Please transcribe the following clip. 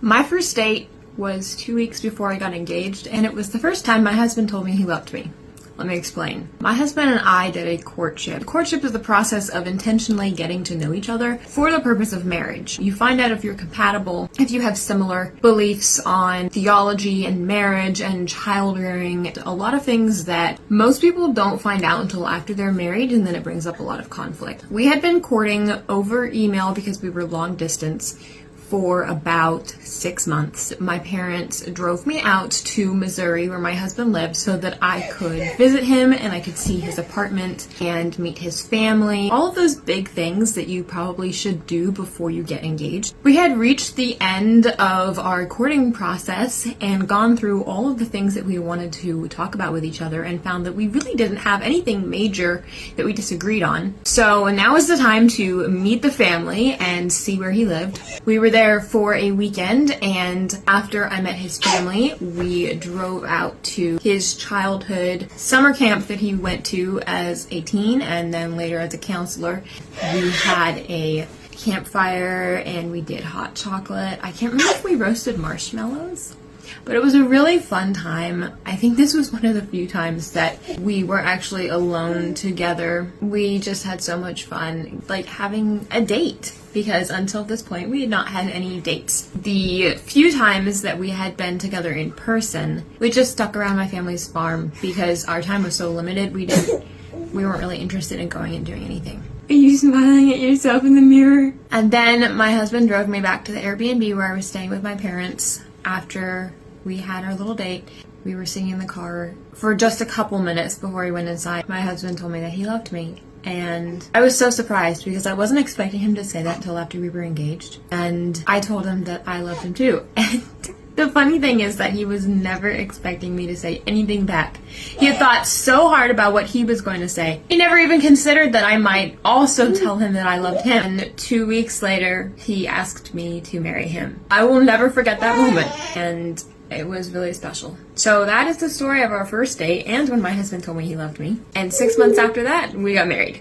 My first date was 2 weeks before I got engaged, and it was the first time my husband told me he loved me. Let me explain. My husband and I did a courtship. Courtship is the process of intentionally getting to know each other for the purpose of marriage. You find out if you're compatible, if you have similar beliefs on theology and marriage and child rearing, a lot of things that most people don't find out until after they're married, and then it brings up a lot of conflict. We had been courting over email because we were long distance for about 6 months. My parents drove me out to Missouri where my husband lived so that I could visit him and I could see his apartment and meet his family. All of those big things that you probably should do before you get engaged. We had reached the end of our courting process and gone through all of the things that we wanted to talk about with each other and found that we really didn't have anything major that we disagreed on. So now is the time to meet the family and see where he lived. We were there for a weekend, and after I met his family, we drove out to his childhood summer camp that he went to as a teen and then later as a counselor. We had a campfire and we did hot chocolate. I can't remember if we roasted marshmallows, but it was a really fun time. I think this was one of the few times that we were actually alone together. We just had so much fun, like having a date, because until this point we had not had any dates. The few times that we had been together in person, we just stuck around my family's farm because our time was so limited. We weren't really interested in going and doing anything. Are you smiling at yourself in the mirror? And then my husband drove me back to the Airbnb where I was staying with my parents. After we had our little date, we were sitting in the car for just a couple minutes before he went inside. My husband told me that he loved me, and I was so surprised because I wasn't expecting him to say that until after we were engaged. And I told him that I loved him too. And the funny thing is that he was never expecting me to say anything back. He had thought so hard about what he was going to say. He never even considered that I might also tell him that I loved him. And 2 weeks later, he asked me to marry him. I will never forget that moment, and it was really special. So that is the story of our first date and when my husband told me he loved me. And 6 months after that, we got married.